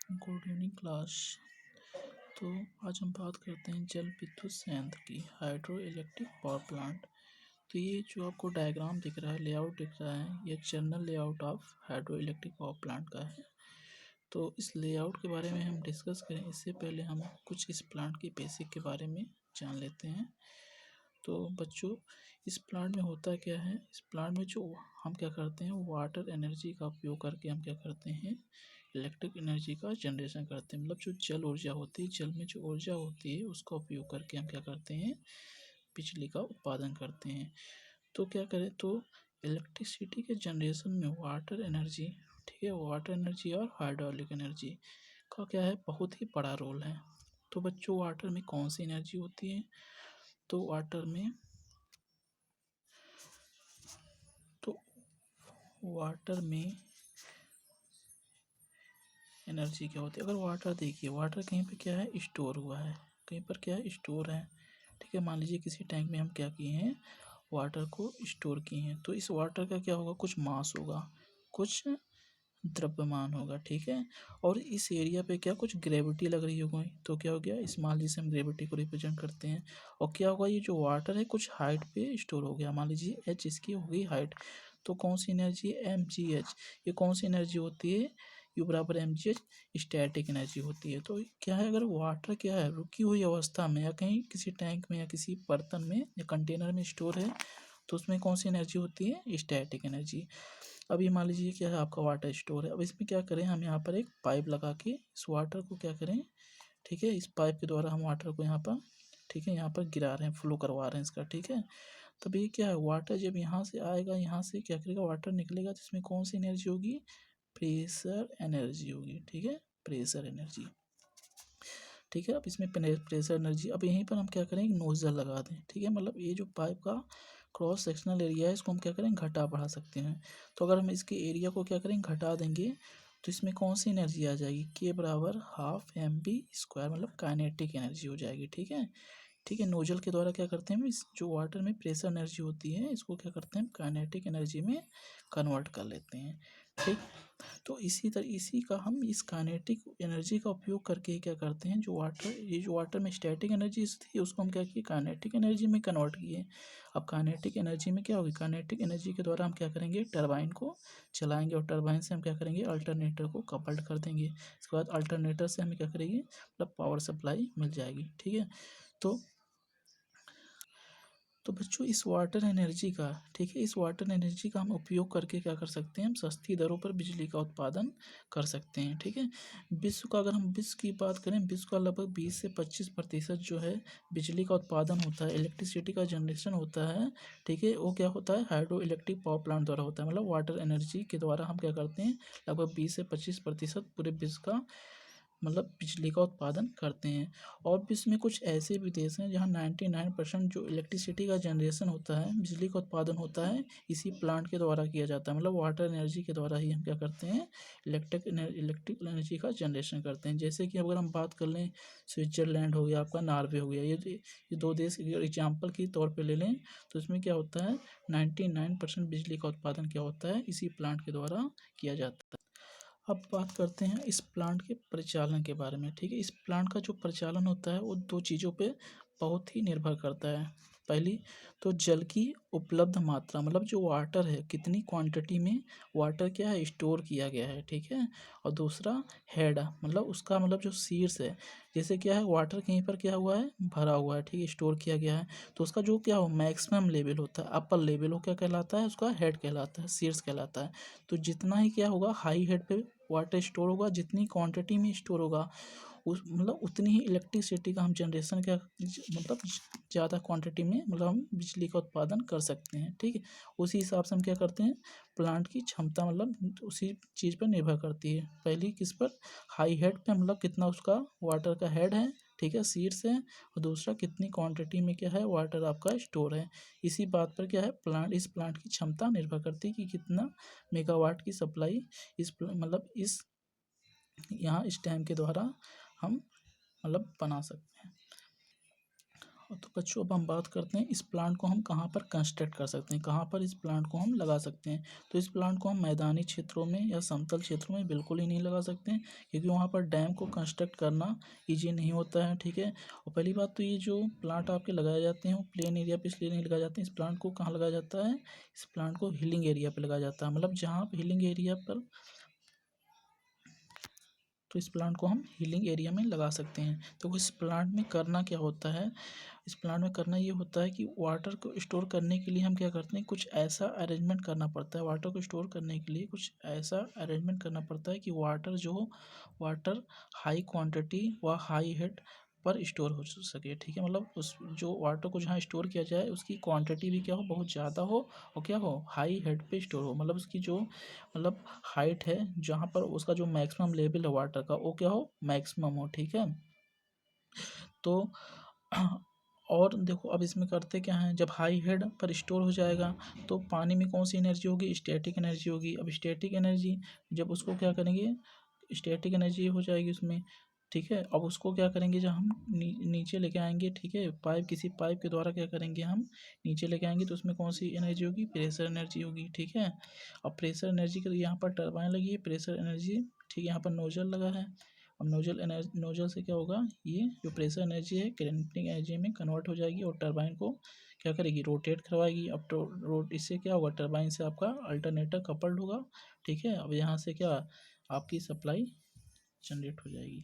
Good evening class. तो आज हम बात करते हैं जल विद्युत संयंत्र की, हाइड्रो इलेक्ट्रिक पावर प्लांट। तो ये जो आपको डायग्राम दिख रहा है, लेआउट दिख रहा है, ये general layout of hydro electric power plant का है। तो इस लेआउट के बारे में हम डिस्कस करें इससे पहले हम कुछ इस प्लांट की बेसिक के बारे में जान लेते हैं। तो बच्चों, इस प्लांट में होता क्या है, इस प्लांट में जो हम क्या करते हैं, वाटर एनर्जी का उपयोग करके हम क्या करते हैं, इलेक्ट्रिक एनर्जी का जनरेशन करते हैं। मतलब जो जल ऊर्जा होती है, जल में जो ऊर्जा होती है उसका उपयोग करके हम क्या करते हैं, बिजली का उत्पादन करते हैं। तो क्या करें, तो इलेक्ट्रिसिटी के जनरेशन में वाटर एनर्जी, ठीक है, वाटर एनर्जी और हाइड्रोलिक एनर्जी का क्या है, बहुत ही बड़ा रोल है। तो बच्चों, वाटर में कौन सी एनर्जी होती है, तो वाटर में एनर्जी क्या होती है। अगर वाटर देखिए, वाटर कहीं पे क्या है, स्टोर हुआ है, कहीं पर क्या है, स्टोर है। ठीक है, मान लीजिए किसी टैंक में हम क्या किए हैं, वाटर को स्टोर किए हैं। तो इस वाटर का क्या होगा, कुछ मास होगा, कुछ द्रव्यमान होगा। ठीक है, और इस एरिया पे क्या कुछ ग्रेविटी लग रही होगी। तो क्या हो गया, इस मान लीजिए हम ग्रेविटी को रिप्रेजेंट करते हैं। और क्या होगा, ये जो वाटर है कुछ हाइट पे स्टोर हो गया, मान लीजिए एच इसकी हो गई हाइट। तो कौन सी एनर्जी है, एम जी एच। ये कौन सी एनर्जी होती है, यू बराबर M G H, static energy होती है। तो क्या है, अगर वाटर क्या है, रुकी हुई अवस्था में या कहीं किसी टैंक में या किसी बर्तन में या कंटेनर में स्टोर है, तो उसमें कौन सी एनर्जी होती है, स्टैटिक एनर्जी। अभी मान लीजिए क्या है, आपका वाटर स्टोर है। अब इसमें क्या करें, हम यहाँ पर एक पाइप लगा के इस वाटर को क्या करें, ठीक है, इस पाइप के द्वारा हम वाटर को यहाँ पर, ठीक है, यहाँ पर गिरा रहे हैं, फ्लो करवा रहे हैं इसका। ठीक है, तब ये क्या है, वाटर जब यहाँ से आएगा, यहाँ से क्या करेगा, वाटर निकलेगा, तो इसमें कौन सी एनर्जी होगी, प्रेशर एनर्जी होगी। ठीक है, प्रेशर एनर्जी। ठीक है, अब इसमें प्रेशर एनर्जी, अब यहीं पर हम क्या करें, नोजल लगा दें। ठीक है, मतलब ये जो पाइप का क्रॉस सेक्शनल एरिया है, इसको हम क्या करें, घटा बढ़ा सकते हैं। तो अगर हम इसके एरिया को क्या करें, घटा देंगे, तो इसमें कौन सी एनर्जी आ जाएगी, के बराबर हाफ एम बी स्क्वायर, मतलब काइनेटिक एनर्जी हो जाएगी। ठीक है, ठीक है, नोजल के द्वारा क्या करते हैं, हम इस जो वाटर में प्रेशर एनर्जी होती है, इसको क्या करते हैं, काइनेटिक एनर्जी में कन्वर्ट कर लेते हैं। ठीक, तो इसी का हम इस काइनेटिक एनर्जी का उपयोग करके क्या करते हैं, ये जो वाटर में स्टैटिक एनर्जी थी, उसको हम क्या किए, काइनेटिक एनर्जी में कन्वर्ट किए। अब काइनेटिक एनर्जी में क्या होगी, काइनेटिक एनर्जी के द्वारा हम क्या करेंगे, टरबाइन को चलाएंगे, और टरबाइन से हम क्या करेंगे, अल्टरनेटर को कपल्ड कर देंगे। इसके बाद अल्टरनेटर से हमें क्या करेंगे, मतलब पावर सप्लाई मिल जाएगी। ठीक है, तो बच्चों, इस वाटर एनर्जी का, ठीक है, इस वाटर एनर्जी का हम उपयोग करके क्या कर सकते हैं, हम सस्ती दरों पर बिजली का उत्पादन कर सकते हैं। ठीक है, अगर हम विश्व की बात करें, विश्व का लगभग 20 से 25% जो है बिजली का उत्पादन होता है, इलेक्ट्रिसिटी का जनरेशन होता है। ठीक है, वो क्या होता है, हाइड्रो इलेक्ट्रिक पावर प्लांट द्वारा होता है। मतलब वाटर एनर्जी के द्वारा हम क्या करते हैं, लगभग 20 से 25% पूरे विश्व का मतलब बिजली का उत्पादन करते हैं। और विश्व में कुछ ऐसे भी देश हैं जहाँ 99% जो इलेक्ट्रिसिटी का जनरेशन होता है, बिजली का उत्पादन होता है, इसी प्लांट के द्वारा किया जाता है। मतलब वाटर एनर्जी के द्वारा ही हम क्या करते हैं, इलेक्ट्रिक एनर्जी का जनरेशन करते हैं। जैसे कि अगर हम बात कर लें, स्विट्जरलैंड हो गया, आपका नॉर्वे हो गया, ये दो देश एग्जाम्पल के तौर पर ले लें, तो इसमें क्या होता है, 99% बिजली का उत्पादन क्या होता है, इसी प्लांट के द्वारा किया जाता है। अब बात करते हैं इस प्लांट के परिचालन के बारे में। ठीक है, इस प्लांट का जो परिचालन होता है वो दो चीज़ों पे बहुत ही निर्भर करता है। पहली तो जल की उपलब्ध मात्रा, मतलब जो वाटर है, कितनी क्वांटिटी में वाटर क्या है, स्टोर किया गया है। ठीक है, और दूसरा हेड, मतलब उसका मतलब जो शीर्ष है, जैसे क्या है, वाटर कहीं पर क्या हुआ है, भरा हुआ है, ठीक है, स्टोर किया गया है, तो उसका जो क्या हो, मैक्सिमम लेवल होता है, अपर लेवल, वो क्या कहलाता है, उसका हेड कहलाता है, शीर्ष कहलाता है। तो जितना ही क्या होगा, हाई हेड पे वाटर स्टोर होगा, जितनी क्वांटिटी में स्टोर होगा, उस मतलब उतनी ही इलेक्ट्रिसिटी का हम जनरेशन क्या, मतलब ज़्यादा क्वांटिटी में मतलब हम बिजली का उत्पादन कर सकते हैं। ठीक है, उसी हिसाब से हम क्या करते हैं, प्लांट की क्षमता मतलब उसी चीज़ पर निर्भर करती है। पहली किस पर, हाई हेड पे, मतलब कितना उसका वाटर का हेड है, ठीक है, शीर्ष है, और दूसरा कितनी क्वांटिटी में क्या है, वाटर आपका स्टोर है। इसी बात पर क्या है, इस प्लांट की क्षमता निर्भर करती है कि कितना मेगावाट की सप्लाई मतलब इस यहाँ इस डैम के द्वारा हम मतलब बना सकते हैं। तो बच्चों अब हम बात करते हैं इस प्लांट को हम कहाँ पर कंस्ट्रक्ट कर सकते हैं, कहाँ पर इस प्लांट को हम लगा सकते हैं। तो इस प्लांट को हम मैदानी क्षेत्रों में या समतल क्षेत्रों में बिल्कुल ही नहीं लगा सकते हैं, क्योंकि वहाँ पर डैम को कंस्ट्रक्ट करना ईजी नहीं होता है, ठीक है। और पहली बात तो ये जो प्लांट आपके लगाए जाते हैं वो प्लेन एरिया पे इसलिए नहीं लगाए जाते हैं। इस प्लांट को कहाँ लगाया जाता है, इस प्लांट को हिलिंग एरिया पर लगाया जाता है, मतलब जहाँ हिलिंग एरिया पर, तो इस प्लांट को हम हीलिंग एरिया में लगा सकते हैं। तो इस प्लांट में करना क्या होता है, इस प्लांट में करना ये होता है कि वाटर को स्टोर करने के लिए हम क्या करते हैं, कुछ ऐसा अरेंजमेंट करना पड़ता है। वाटर को स्टोर करने के लिए कुछ ऐसा अरेंजमेंट करना पड़ता है कि वाटर हाई क्वांटिटी व हाई हेड पर स्टोर हो सके, ठीक है। मतलब उस जो वाटर को जहाँ स्टोर किया जाए उसकी क्वांटिटी भी क्या हो, बहुत ज़्यादा हो, और क्या हो, हाई हेड पे स्टोर हो, मतलब उसकी जो मतलब हाइट है जहाँ पर उसका जो मैक्सिमम लेवल है वाटर का वो क्या हो, मैक्सिमम हो, ठीक है। तो और देखो अब इसमें करते क्या हैं, जब हाई हेड पर स्टोर हो जाएगा तो पानी में कौन सी एनर्जी होगी, स्टैटिक एनर्जी होगी। अब स्टैटिक एनर्जी जब उसको क्या करेंगे, स्टैटिक एनर्जी हो जाएगी उसमें, ठीक है। अब उसको क्या करेंगे, जब हम नीचे लेके आएंगे, ठीक है, किसी पाइप के द्वारा क्या करेंगे, हम नीचे लेके आएंगे तो उसमें कौन सी एनर्जी होगी, प्रेशर एनर्जी होगी, ठीक है। अब प्रेशर एनर्जी के लिए यहाँ पर टरबाइन लगी है, प्रेशर एनर्जी, ठीक है, यहाँ पर नोजल लगा है। अब नोजल से क्या होगा, ये जो प्रेशर एनर्जी है किनेटिक एनर्जी में कन्वर्ट हो जाएगी और टरबाइन को क्या करेगी, रोटेट करवाएगी। अब तो इससे क्या होगा, टरबाइन से आपका अल्टरनेटर कपल्ड होगा, ठीक है। अब यहाँ से क्या आपकी सप्लाई जनरेट हो जाएगी।